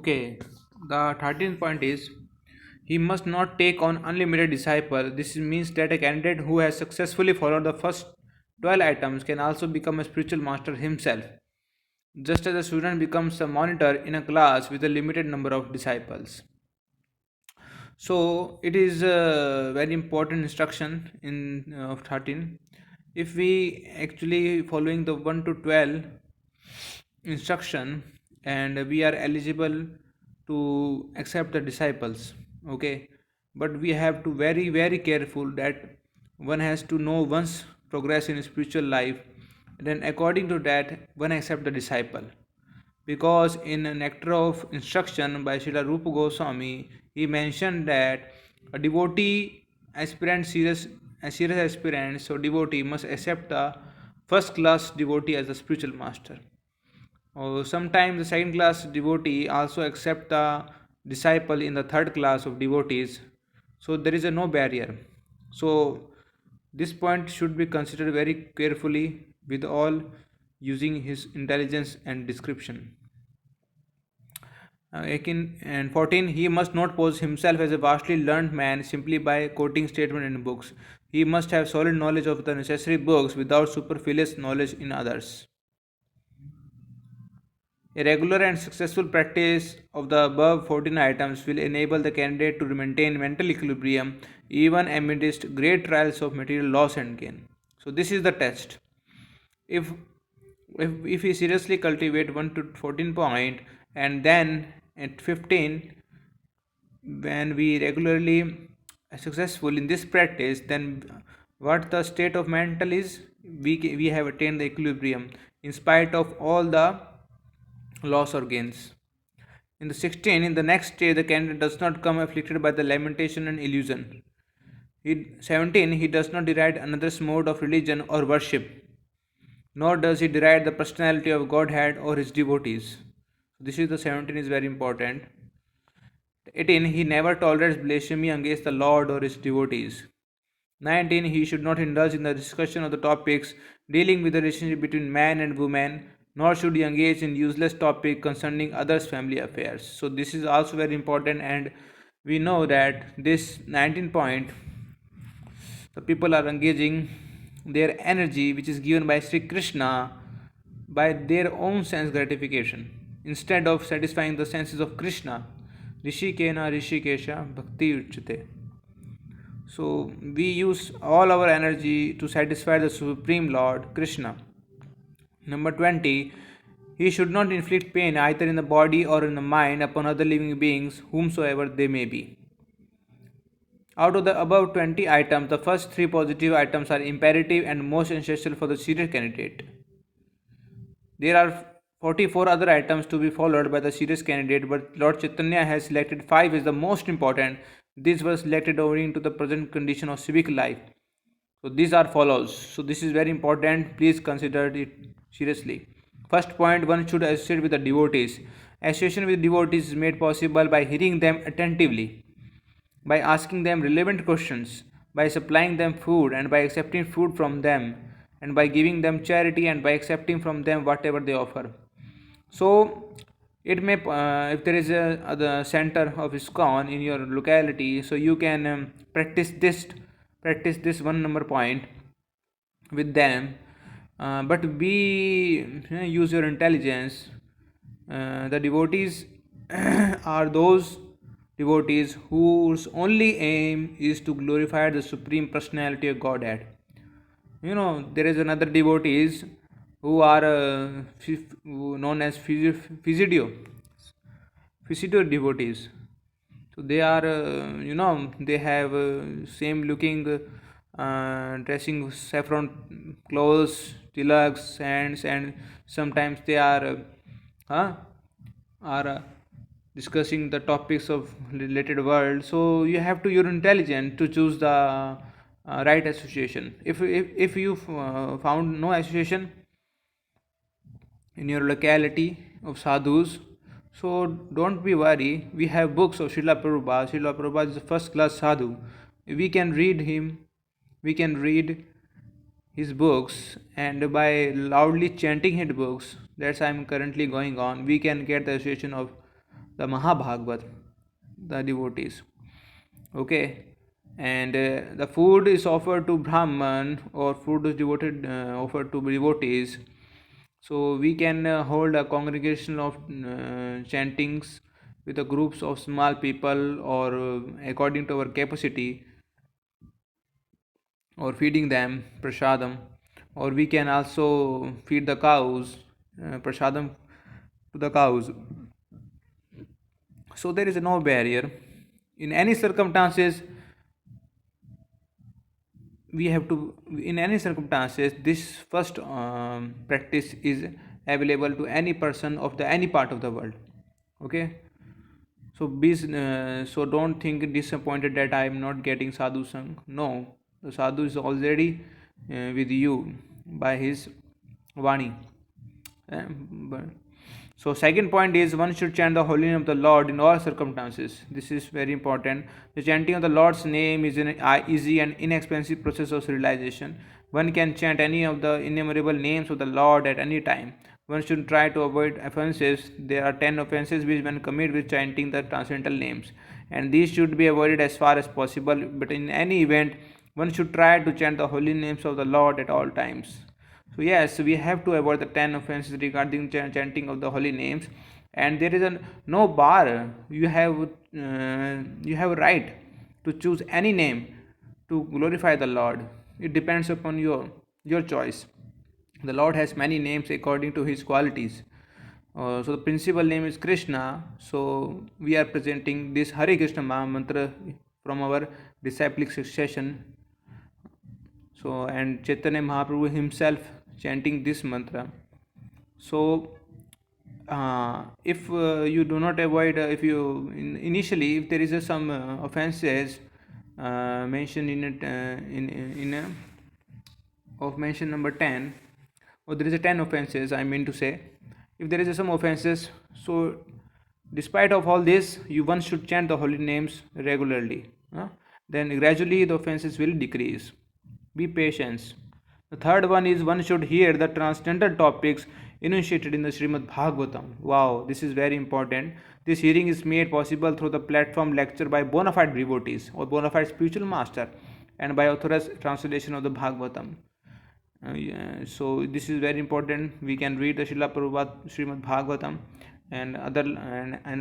Okay, the 13th point is he must not take on unlimited disciple. This means that a candidate who has successfully followed the first 12 items can also become a spiritual master himself, just as a student becomes a monitor in a class with a limited number of disciples. So it is a very important instruction in of 13. If we actually following the 1 to 12 instruction, and we are eligible to accept the disciples, okay, but we have to very careful that one has to know one's progress in spiritual life, then according to that one accept the disciple, because in a nectar of instruction by Srila Rupa Goswami, he mentioned that a devotee aspirant a serious aspirant, so devotee must accept the first class devotee as a spiritual master. Or sometimes the second class devotee also accept the disciple in the third class of devotees. So there is a no barrier. So this point should be considered very carefully with all using his intelligence and description. 18 and 14, he must not pose himself as a vastly learned man simply by quoting statements in books. He must have solid knowledge of the necessary books without superfluous knowledge in others. A regular and successful practice of the above 14 items will enable the candidate to maintain mental equilibrium even amidst great trials of material loss and gain. So, this is the test. If if we seriously cultivate 1 to 14 point, and then at 15 when we regularly successful in this practice, then what the state of mental is, we have attained the equilibrium in spite of all the loss or gains. In the 16, in the next stage, the candidate does not come afflicted by the lamentation and illusion. 17, he does not deride another's mode of religion or worship, nor does he deride the personality of Godhead or his devotees. This is the 17 is very important. 18, he never tolerates blasphemy against the Lord or his devotees. 19, he should not indulge in the discussion of the topics dealing with the relationship between man and woman, nor should he engage in useless topic concerning others' family affairs. So this is also very important, and we know that this 19 point, the people are engaging their energy which is given by Sri Krishna by their own sense gratification instead of satisfying the senses of Krishna. Rishikena Rishikesha Bhakti Uchate. So we use all our energy to satisfy the Supreme Lord Krishna. Number 20, he should not inflict pain either in the body or in the mind upon other living beings, whomsoever they may be. Out of the above 20 items, the first three positive items are imperative and most essential for the serious candidate. There are 44 other items to be followed by the serious candidate, but Lord Chaitanya has selected 5 as the most important. These were selected owing to the present condition of civic life. So these are follows. So this is very important. Please consider it seriously. First point, one should associate with the devotees. Association with devotees is made possible by hearing them attentively, by asking them relevant questions, by supplying them food and by accepting food from them, and by giving them charity and by accepting from them whatever they offer. So it may, if there is the center of ISKCON in your locality, so you can practice this one number point with them, but be use your intelligence. The devotees are those devotees whose only aim is to glorify the supreme personality of Godhead. There is another devotees who are known as Physio devotees. So they are, they have same looking dressing saffron clothes, tilaks, hands, and sometimes they are discussing the topics of related world. So you have to you're intelligent to choose the right association. If you found no association in your locality of sadhus, so don't be worried. We have books of Srila Prabhupada. Srila Prabhupada is a first class sadhu. We can read him, we can read his books, and by loudly chanting his books, that's I'm currently going on, we can get the association of the Mahabhagavat, the devotees. Okay, and the food is offered to Brahman, or food is devoted offered to devotees. So we can hold a congregation of chantings with the groups of small people, or according to our capacity, or feeding them prasadam, or we can also feed the cows prasadam to the cows. So there is no barrier in any circumstances. We have to, in any circumstances, this first practice is available to any person of the any part of the world. Okay, so so don't think disappointed that I am not getting sadhu sang. No, the sadhu is already with you by his vani. But so second point is one should chant the holy name of the Lord in all circumstances. This is very important. The chanting of the Lord's name is an easy and inexpensive process of realization. One can chant any of the innumerable names of the Lord at any time. One should try to avoid offenses. There are 10 offenses which one commit with chanting the transcendental names, and these should be avoided as far as possible. But in any event, one should try to chant the holy names of the Lord at all times. So yes, we have to avoid the 10 offenses regarding chanting of the holy names, and there is no bar. You have a right to choose any name to glorify the Lord. It depends upon your choice. The Lord has many names according to His qualities. So the principal name is Krishna. So we are presenting this Hare Krishna Maha Mantra from our disciplic succession. So, and Chaitanya Mahaprabhu himself chanting this mantra. So if you do not avoid, if you initially, if there is some offenses mentioned in it, of mention number 10, or there is a 10 offenses, I mean to say, if there is some offenses, so despite of all this, you one should chant the holy names regularly. Then gradually the offenses will decrease. Be patient. The third one is one should hear the transcendental topics enunciated in the Srimad Bhagavatam. Wow, this is very important. This hearing is made possible through the platform lecture by bona fide devotees or bona fide spiritual master, and by authorized translation of the Bhagavatam. Yeah, so this is very important. We can read the Srila Prabhupada Srimad Bhagavatam and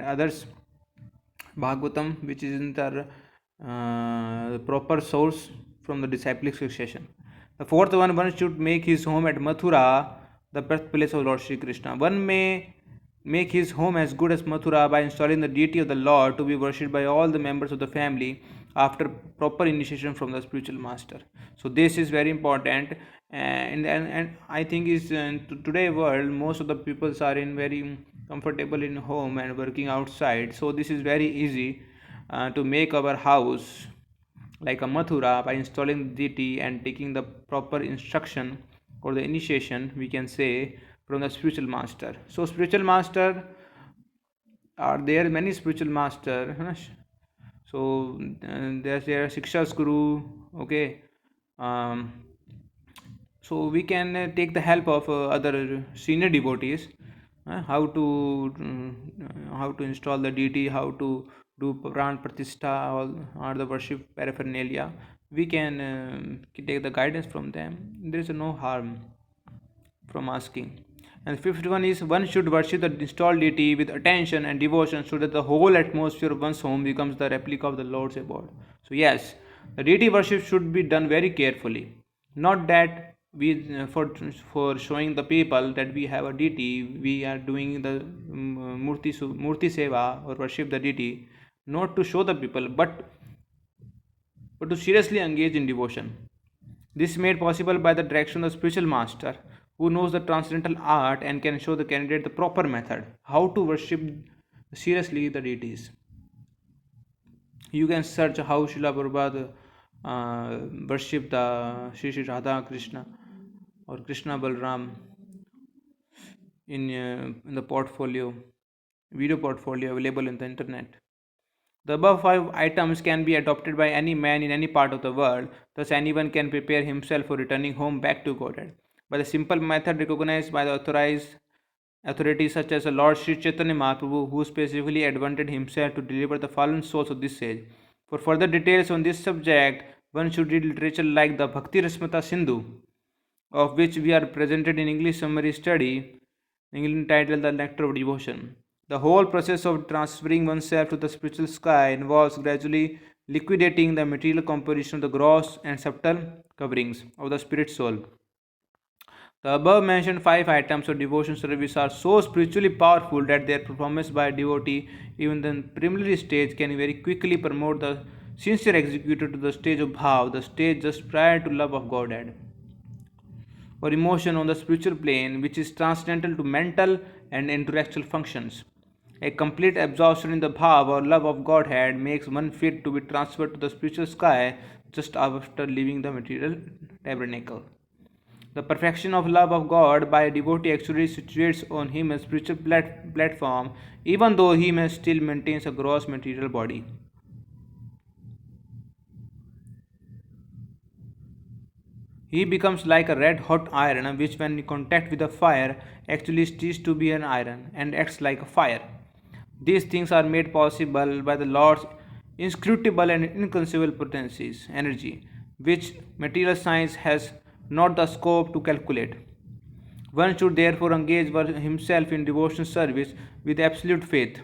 others Bhagavatam, which is in the proper source from the disciplic succession. The fourth one should make his home at Mathura, the birthplace of Lord Sri Krishna. One may make his home as good as Mathura by installing the deity of the Lord to be worshipped by all the members of the family after proper initiation from the spiritual master. So this is very important, and I think is in today world most of the peoples are in very comfortable in home and working outside. So this is very easy to make our house like a Mathura by installing the deity and taking the proper instruction or the initiation, we can say, from the spiritual master. So spiritual master are there many spiritual master. So there are Shiksha's Guru. Okay. Um, so we can take the help of other senior devotees, how to install the deity, how to do pran pratishtha, or the worship paraphernalia. We can take the guidance from them. There is no harm from asking. And the fifth one is one should worship the installed deity with attention and devotion so that the whole atmosphere of one's home becomes the replica of the Lord's abode. So yes, the deity worship should be done very carefully. Not that we for showing the people that we have a deity, we are doing the murti seva or worship the deity, not to show the people, but to seriously engage in devotion. This is made possible by the direction of the spiritual master who knows the transcendental art and can show the candidate the proper method how to worship seriously the deities. You can search how Srila Prabhupada worship the Sri Radha Krishna or Krishna Balram in the portfolio, video portfolio available in the internet. The above 5 items can be adopted by any man in any part of the world, thus, anyone can prepare himself for returning home back to Godhead by the simple method recognized by the authorized authorities such as the Lord Sri Chaitanya Mahaprabhu, who specifically advanted himself to deliver the fallen souls of this age. For further details on this subject, one should read literature like the Bhakti Rasmata Sindhu, of which we are presented in English summary study, entitled The Nectar of Devotion. The whole process of transferring oneself to the spiritual sky involves gradually liquidating the material composition of the gross and subtle coverings of the spirit soul. The above mentioned five items of devotion service are so spiritually powerful that their performance by a devotee, even the preliminary stage, can very quickly promote the sincere executor to the stage of bhav, the stage just prior to love of Godhead, or emotion on the spiritual plane, which is transcendental to mental and intellectual functions. A complete absorption in the bhav or love of Godhead makes one fit to be transferred to the spiritual sky just after leaving the material tabernacle. The perfection of love of God by a devotee actually situates on him a spiritual platform, even though he may still maintains a gross material body. He becomes like a red hot iron, which, when in contact with the fire, actually ceases to be an iron and acts like a fire. These things are made possible by the Lord's inscrutable and inconceivable potencies, energy, which material science has not the scope to calculate. One should therefore engage himself in devotional service with absolute faith.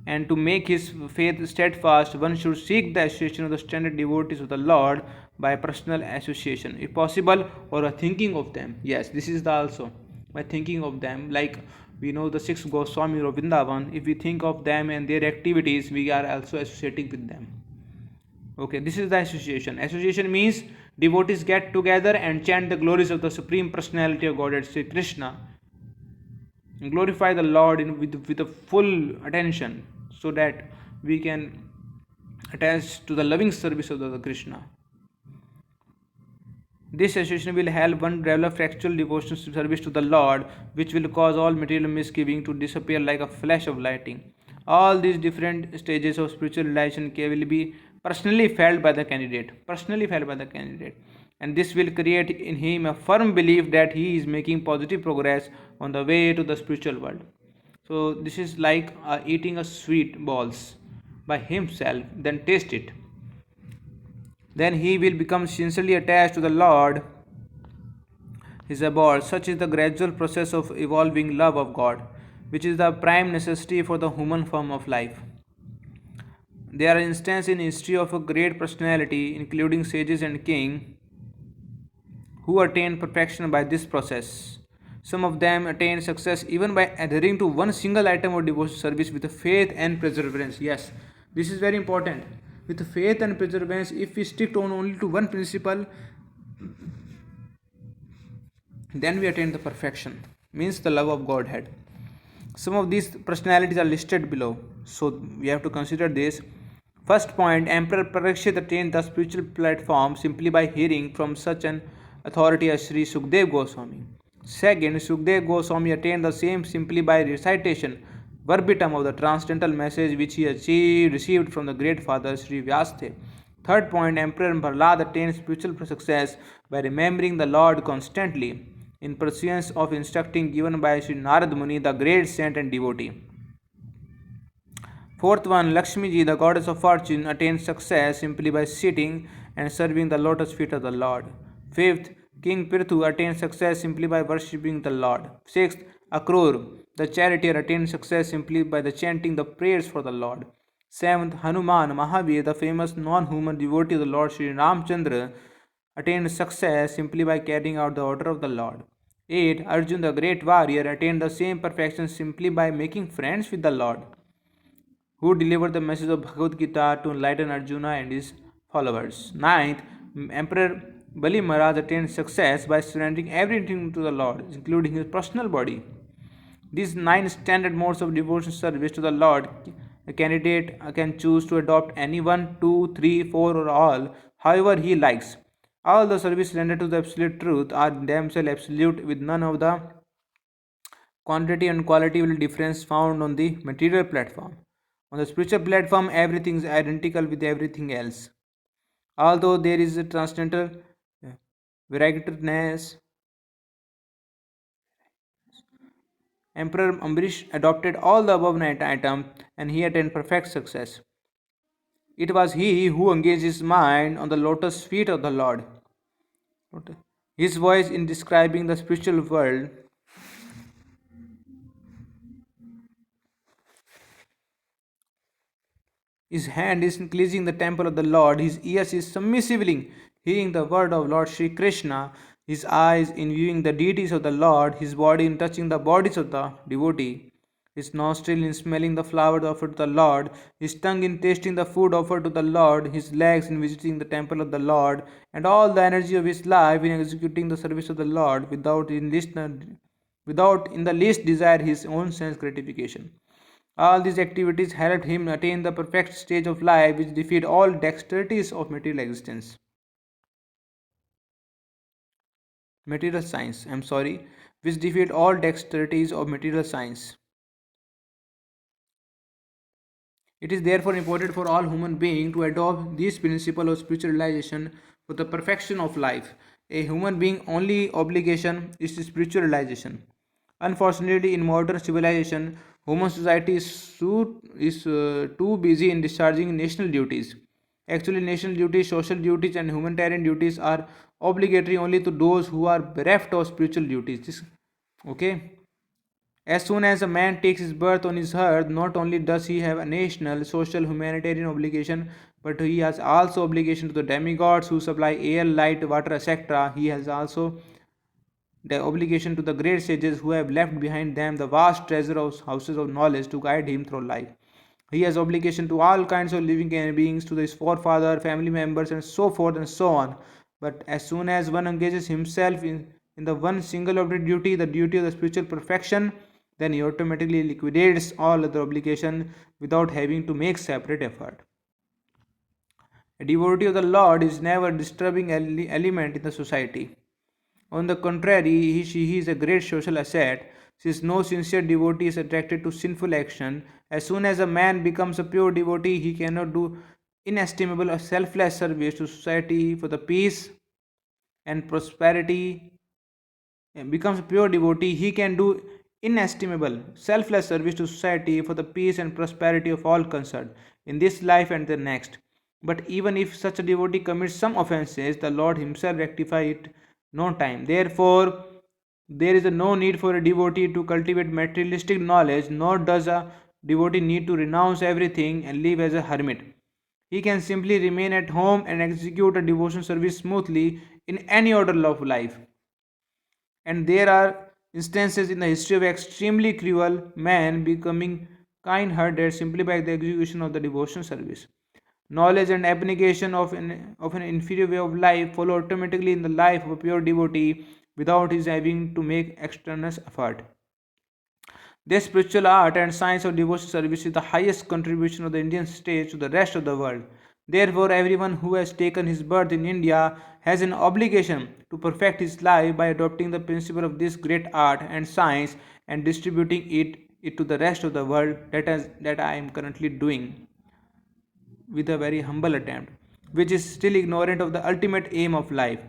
And to make his faith steadfast, one should seek the association of the standard devotees of the Lord by personal association, if possible, or a thinking of them. Yes, this is the also by thinking of them. Like we know the six Goswami of Vrindavan, if we think of them and their activities, we are also associating with them. Okay, this is the association. Association means devotees get together and chant the glories of the Supreme Personality of Godhead, Sri Krishna, and glorify the Lord with a full attention, so that we can attach to the loving service of the Krishna. This association will help one develop actual devotional service to the Lord, which will cause all material misgiving to disappear like a flash of lightning. All these different stages of spiritual realization will be personally felt by the candidate, and this will create in him a firm belief that he is making positive progress on the way to the spiritual world. So this is like eating a sweet balls by himself, then taste it. Then he will become sincerely attached to the Lord is about. Such is the gradual process of evolving love of God, which is the prime necessity for the human form of life. There are instances in history of a great personality, including sages and kings, who attained perfection by this process. Some of them attained success even by adhering to one single item of devotional service with faith and perseverance. Yes, this is very important. With faith and perseverance, if we stick on only to one principle, then we attain the perfection, means the love of Godhead. Some of these personalities are listed below, so we have to consider this. First point, Emperor Parikshit attained the spiritual platform simply by hearing from such an authority as Sri Sukdev Goswami. Second, Sukdev Goswami attained the same simply by recitation verbatim of the transcendental message which he received from the great father Sri Vyasdev. Third point, Emperor Prahlad attained spiritual success by remembering the Lord constantly in pursuance of instruction given by Sri Narad Muni, the great saint and devotee. Fourth one, Lakshmi Ji, the goddess of fortune, attained success simply by sitting and serving the lotus feet of the Lord. Fifth, King Prithu attained success simply by worshipping the Lord. Sixth, Akrur, the charioteer, attained success simply by the chanting the prayers for the Lord. Seventh, Hanuman Mahavir, the famous non-human devotee of the Lord Sri Ramchandra, attained success simply by carrying out the order of the Lord. 8. Arjun, the great warrior, attained the same perfection simply by making friends with the Lord, who delivered the message of Bhagavad Gita to enlighten Arjuna and his followers. Ninth, Emperor Bali Maharaj attained success by surrendering everything to the Lord, including his personal body. These 9 standard modes of devotion service to the Lord, a candidate can choose to adopt any one, two, three, four, or all, however he likes. All the service rendered to the absolute truth are themselves absolute, with none of the quantity and quality will difference found on the material platform. On the spiritual platform, everything is identical with everything else. Although there is a transcendental variegateness, Emperor Ambrish adopted all the above nine items and he attained perfect success. It was he who engaged his mind on the lotus feet of the Lord. His voice in describing the spiritual world, his hand is cleansing the temple of the Lord, his ears is submissively hearing the word of Lord Sri Krishna, his eyes in viewing the deities of the Lord, his body in touching the bodies of the devotee, his nostril in smelling the flowers offered to the Lord, his tongue in tasting the food offered to the Lord, his legs in visiting the temple of the Lord, and all the energy of his life in executing the service of the Lord without in the least desire his own sense gratification. All these activities helped him attain the perfect stage of life which defeat all dexterities of material existence. Material science, I'm sorry, which defeat all dexterities of material science. It is therefore important for all human beings to adopt this principle of spiritualization for the perfection of life. A human being only obligation is spiritualization. Unfortunately, in modern civilization, human society is too busy in discharging national duties. Actually, national duties, social duties, and humanitarian duties are obligatory only to those who are bereft of spiritual duties. Okay. As soon as a man takes his birth on his earth, not only does he have a national, social, humanitarian obligation, but he has also obligation to the demigods who supply air, light, water, etc. He has also the obligation to the great sages who have left behind them the vast treasure of houses of knowledge to guide him through life. He has obligation to all kinds of living beings, to his forefather, family members, and so forth and so on. But as soon as one engages himself in the one single duty, the duty of the spiritual perfection, then he automatically liquidates all other obligation without having to make separate effort. A devotee of the Lord is never a disturbing element in the society. On the contrary, he is a great social asset, since no sincere devotee is attracted to sinful action. As soon as a man becomes a pure devotee, he cannot do inestimable or selfless service to society for the peace and prosperity. And becomes a pure devotee, he can do inestimable, selfless service to society for the peace and prosperity of all concerned in this life and the next. But even if such a devotee commits some offenses, the Lord Himself rectify it no time. Therefore, there is no need for a devotee to cultivate materialistic knowledge, nor does a devotee need to renounce everything and live as a hermit. He can simply remain at home and execute a devotion service smoothly in any order of life. And there are instances in the history of extremely cruel men becoming kind hearted simply by the execution of the devotion service. Knowledge and abnegation of an inferior way of life follow automatically in the life of a pure devotee without his having to make extraneous effort. This spiritual art and science of devotion service is the highest contribution of the Indian state to the rest of the world. Therefore, everyone who has taken his birth in India has an obligation to perfect his life by adopting the principle of this great art and science and distributing it to the rest of the world that I am currently doing with a very humble attempt, which is still ignorant of the ultimate aim of life.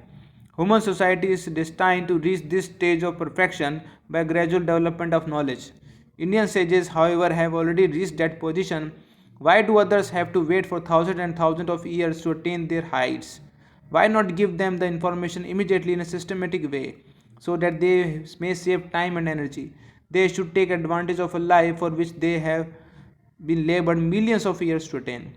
Human society is destined to reach this stage of perfection by gradual development of knowledge. Indian sages, however, have already reached that position. Why do others have to wait for thousands and thousands of years to attain their heights? Why not give them the information immediately in a systematic way so that they may save time and energy? They should take advantage of a life for which they have been labored millions of years to attain.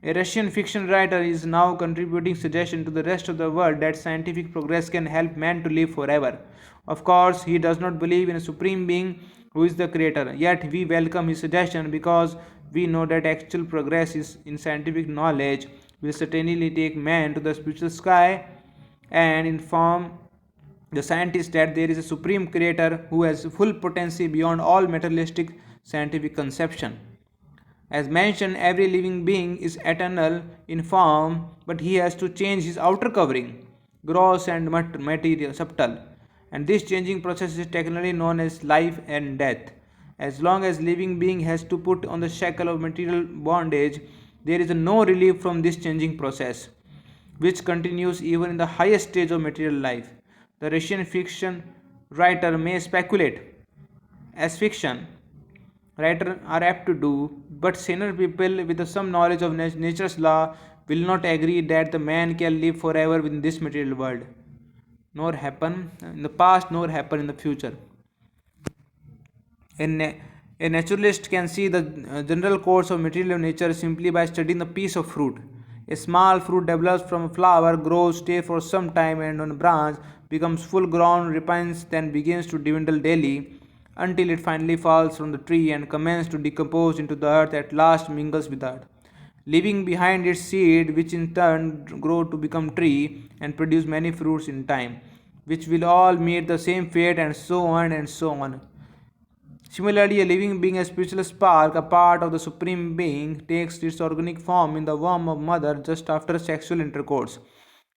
A Russian fiction writer is now contributing suggestions to the rest of the world that scientific progress can help man to live forever. Of course, he does not believe in a supreme being who is the creator. Yet we welcome his suggestion because we know that actual progress is in scientific knowledge will certainly take man to the spiritual sky and inform the scientist that there is a supreme creator who has full potency beyond all materialistic scientific conception. As mentioned, every living being is eternal in form, but he has to change his outer covering, gross and material, subtle. And this changing process is technically known as life and death. As long as living being has to put on the shackle of material bondage, there is no relief from this changing process, which continues even in the highest stage of material life. The Russian fiction writer may speculate as fiction writers are apt to do, but saner people with some knowledge of nature's law will not agree that the man can live forever in this material world, nor happen in the past, nor happen in the future. A, na- a naturalist can see the general course of material nature simply by studying the piece of fruit. A small fruit develops from a flower, grows, stays for some time, and on a branch becomes full grown, ripens, then begins to dwindle daily until it finally falls from the tree and commences to decompose into the earth, at last mingles with the earth, leaving behind its seed, which in turn grow to become tree and produce many fruits in time, which will all meet the same fate, and so on and so on. Similarly, a living being, a spiritual spark, a part of the Supreme Being, takes its organic form in the womb of mother just after sexual intercourse.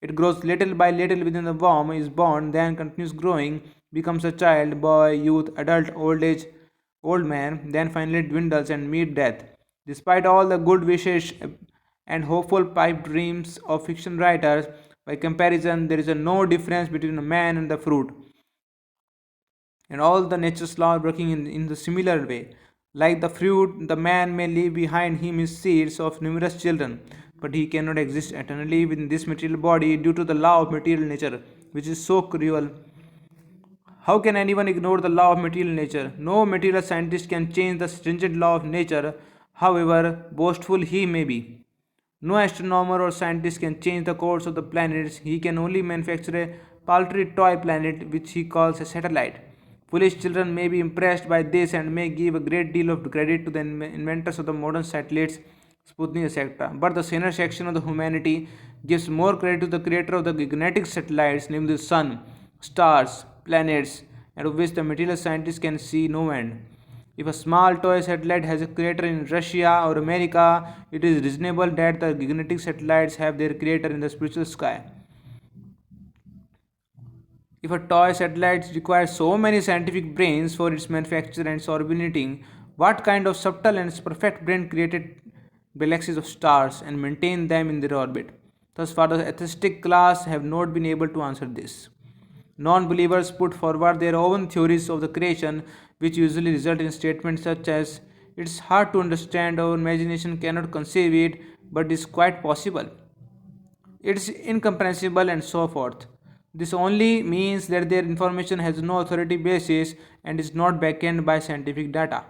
It grows little by little within the womb, is born, then continues growing, becomes a child, boy, youth, adult, old age, old man, then finally dwindles and meets death. Despite all the good wishes and hopeful pipe dreams of fiction writers, by comparison, there is no difference between a man and the fruit, and all the nature's law working in the similar way. Like the fruit, the man may leave behind him his seeds of numerous children, but he cannot exist eternally within this material body due to the law of material nature, which is so cruel. How can anyone ignore the law of material nature? No material scientist can change the stringent law of nature, however boastful he may be. No astronomer or scientist can change the course of the planets. He can only manufacture a paltry toy planet which he calls a satellite. Foolish children may be impressed by this and may give a great deal of credit to the inventors of the modern satellites, Sputnik, etc. But the saner section of the humanity gives more credit to the creator of the gigantic satellites, namely the sun, stars, planets, and of which the material scientists can see no end. If a small toy satellite has a creator in Russia or America, it is reasonable that the gigantic satellites have their creator in the spiritual sky. If a toy satellite requires so many scientific brains for its manufacture and orbiting, what kind of subtle and perfect brain created galaxies of stars and maintained them in their orbit? Thus far, the atheistic class have not been able to answer this. Non believers put forward their own theories of the creation, which usually result in statements such as, "It's hard to understand, our imagination cannot conceive it, but it's quite possible. It's incomprehensible," and so forth. This only means that their information has no authority basis and is not backed by scientific data.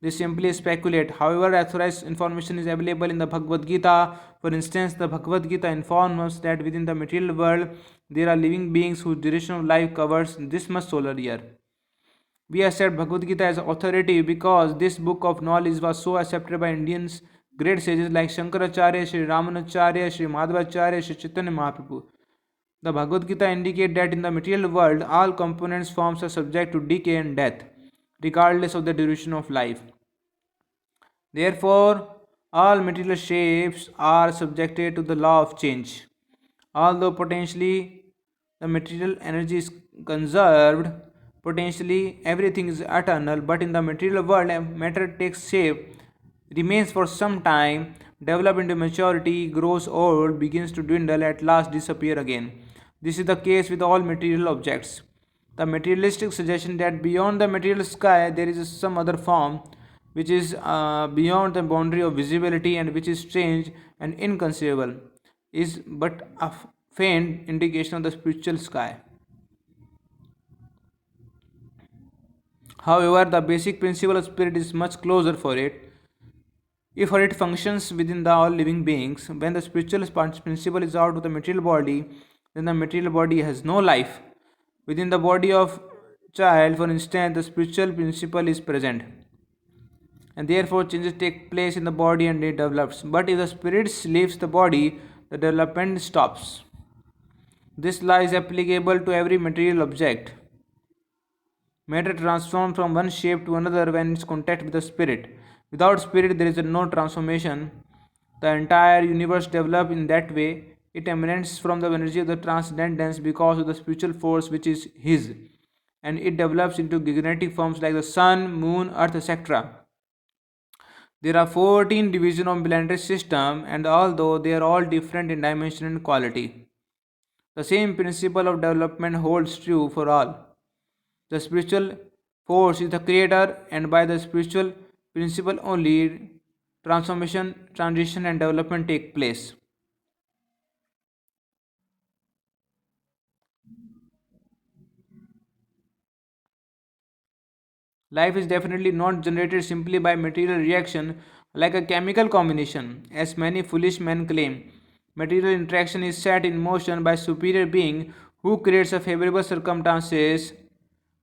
They simply speculate. However, authorized information is available in the Bhagavad Gita. For instance, the Bhagavad Gita informs us that within the material world there are living beings whose duration of life covers this much solar year. We accept Bhagavad Gita as authority because this book of knowledge was so accepted by Indians great sages like Shankaracharya, Sri Ramanacharya, Sri Madhvacharya, Sri Chaitanya Mahaprabhu. The Bhagavad Gita indicates that in the material world, all components forms are subject to decay and death, regardless of the duration of life. Therefore, all material shapes are subjected to the law of change. Although potentially the material energy is conserved, potentially everything is eternal, but in the material world, matter takes shape, remains for some time, develops into maturity, grows old, begins to dwindle, at last disappear again. This is the case with all material objects. The materialistic suggestion that beyond the material sky there is some other form which is beyond the boundary of visibility and which is strange and inconceivable is but a faint indication of the spiritual sky. However, the basic principle of spirit is much closer for it. If for it functions within the all living beings, when the spiritual principle is out of the material body, then the material body has no life. Within the body of child, for instance, the spiritual principle is present, and therefore changes take place in the body and it develops. But if the spirit leaves the body, the development stops. This law is applicable to every material object. Matter transforms from one shape to another when it's contact with the spirit. Without spirit, there is no transformation. The entire universe develops in that way. It emanates from the energy of the transcendence because of the spiritual force which is His, and it develops into gigantic forms like the sun, moon, earth, etc. There are 14 divisions of planetary system, and although they are all different in dimension and quality, the same principle of development holds true for all. The spiritual force is the creator, and by the spiritual principle only transformation, transition, and development take place. Life is definitely not generated simply by material reaction like a chemical combination, as many foolish men claim. Material interaction is set in motion by superior being who creates a favorable circumstances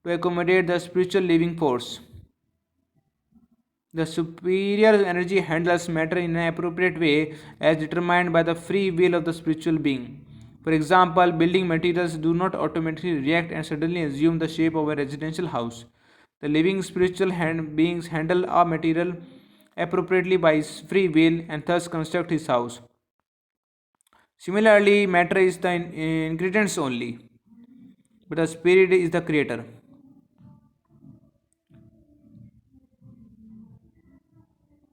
to accommodate the spiritual living force. The superior energy handles matter in an appropriate way as determined by the free will of the spiritual being. For example, building materials do not automatically react and suddenly assume the shape of a residential house. The living spiritual beings handle a material appropriately by his free will and thus construct his house. Similarly, matter is the ingredients only, but the spirit is the creator.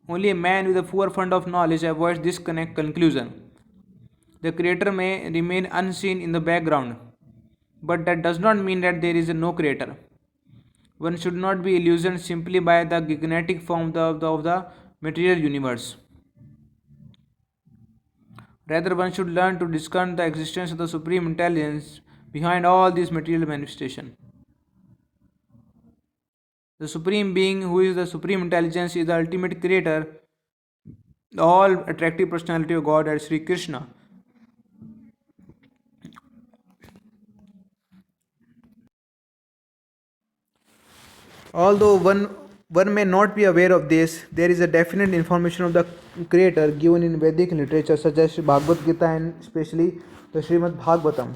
Only a man with a poor fund of knowledge avoids this conclusion. The creator may remain unseen in the background, but that does not mean that there is no creator. One should not be illusioned simply by the gigantic form of the material universe. Rather, one should learn to discern the existence of the supreme intelligence behind all these material manifestations. The supreme being, who is the supreme intelligence, is the ultimate creator, the all attractive personality of God as Sri Krishna. Although one may not be aware of this, there is a definite information of the creator given in Vedic literature such as Bhagavad Gita and especially the Srimad Bhagavatam.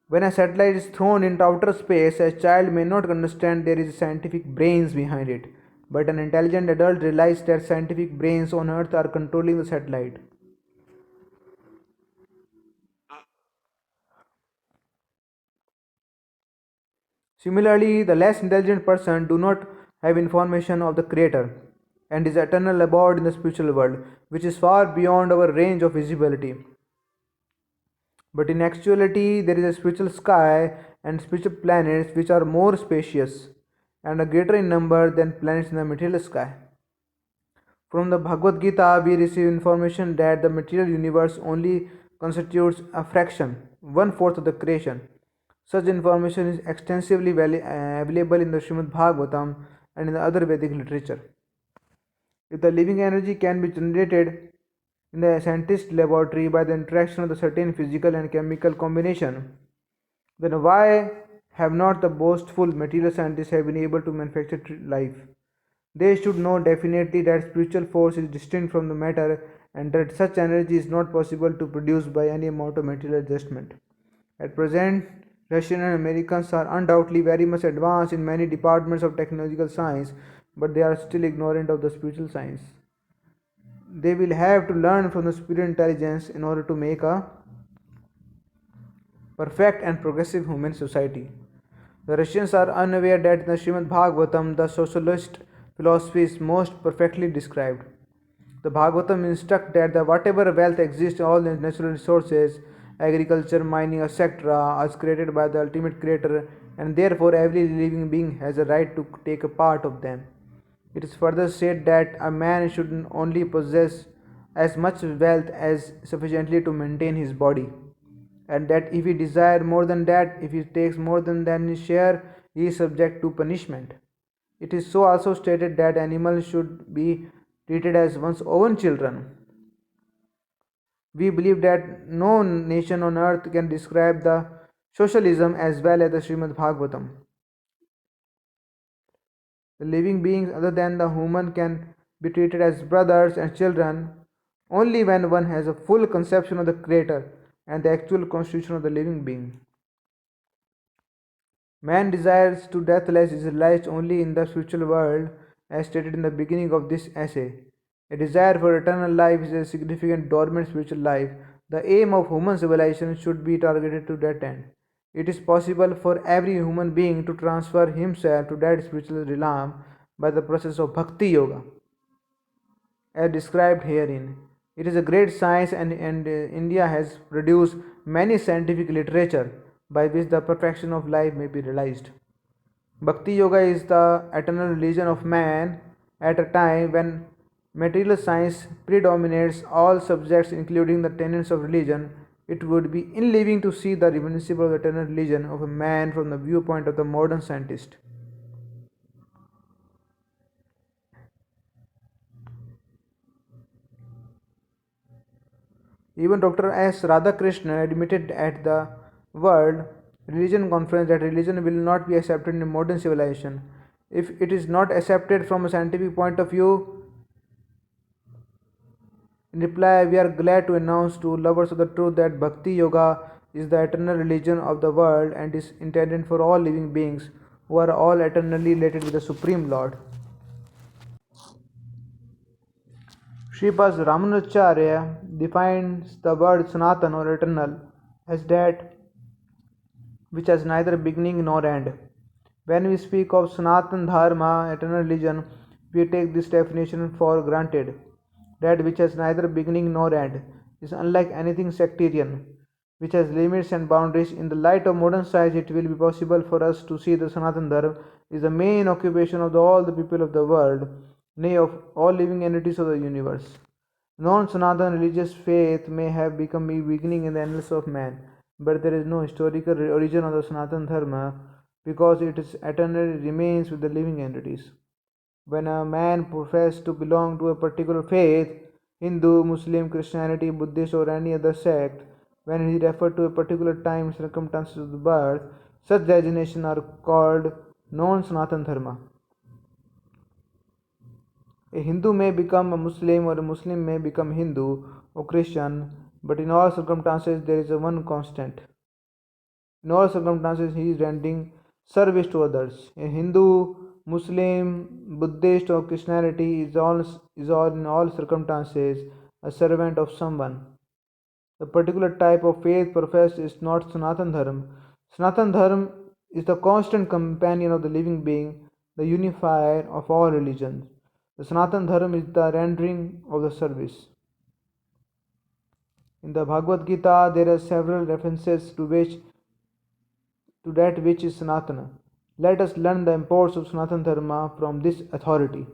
When a satellite is thrown into outer space, a child may not understand there is scientific brains behind it, but an intelligent adult realizes that scientific brains on earth are controlling the satellite. Similarly, the less intelligent person do not have information of the creator and is eternal abode in the spiritual world, which is far beyond our range of visibility. But in actuality, there is a spiritual sky and spiritual planets which are more spacious and are greater in number than planets in the material sky. From the Bhagavad Gita, we receive information that the material universe only constitutes a fraction, one fourth of the creation. Such information is extensively available in the Srimad Bhagavatam and in the other Vedic literature. If the living energy can be generated in the scientist laboratory by the interaction of the certain physical and chemical combination, then why have not the boastful material scientists have been able to manufacture life? They should know definitely that spiritual force is distinct from the matter and that such energy is not possible to produce by any amount of material adjustment. At present, Russian and Americans are undoubtedly very much advanced in many departments of technological science, but they are still ignorant of the spiritual science. They will have to learn from the spiritual intelligence in order to make a perfect and progressive human society. The Russians are unaware that in the Srimad Bhagavatam the socialist philosophy is most perfectly described. The Bhagavatam instructs that the whatever wealth exists, all the natural resources, agriculture, mining, etc., is created by the ultimate creator, and therefore every living being has a right to take a part of them. It is further said that a man should only possess as much wealth as sufficiently to maintain his body, and that if he desire more than that, if he takes more than his share, he is subject to punishment. It is so also stated that animals should be treated as one's own children. We believe that no nation on earth can describe the socialism as well as the Srimad Bhagavatam. The living beings other than the human can be treated as brothers and children only when one has a full conception of the Creator and the actual constitution of the living being. Man desires to deathless is realized only in the spiritual world, as stated in the beginning of this essay. A desire for eternal life is a significant dormant spiritual life. The aim of human civilization should be targeted to that end. It is possible for every human being to transfer himself to that spiritual realm by the process of bhakti yoga, as described herein. It is a great science, and India has produced many scientific literature by which the perfection of life may be realized. Bhakti Yoga is the eternal religion of man at a time when material science predominates all subjects, including the tenets of religion. It would be unliving to see the principle of the eternal religion of a man from the viewpoint of the modern scientist. Even Dr. S. Radhakrishnan admitted at the World Religion Conference that religion will not be accepted in modern civilization. If it is not accepted from a scientific point of view, in reply, we are glad to announce to lovers of the truth that Bhakti Yoga is the eternal religion of the world and is intended for all living beings who are all eternally related with the Supreme Lord. Sripas Ramanujacharya defines the word Sanatan or eternal as that which has neither beginning nor end. When we speak of Sanatan Dharma, eternal religion, we take this definition for granted. That which has neither beginning nor end is unlike anything sectarian, which has limits and boundaries. In the light of modern science, it will be possible for us to see the Sanatan Dharma is the main occupation of all the people of the world, nay, of all living entities of the universe. Non Sanatan religious faith may have become a beginning in the annals of man, but there is no historical origin of the Sanatan Dharma because it is eternally remains with the living entities. When a man professes to belong to a particular faith, Hindu, Muslim, Christianity, Buddhist, or any other sect, when he refers to a particular time and circumstances of the birth, such designations are called non Sanatan Dharma. A Hindu may become a Muslim or a Muslim may become Hindu or Christian, but in all circumstances there is a one constant. In all circumstances he is rendering service to others. A Hindu, Muslim, Buddhist or Christianity is all in all circumstances a servant of someone. The particular type of faith professed is not Sanatan Dharma. Sanatan Dharma is the constant companion of the living being, the unifier of all religions. The Sanatan Dharma is the rendering of the service. In the Bhagavad Gita, there are several references to that which is Sanatana. Let us learn the importance of Sanatan Dharma from this authority.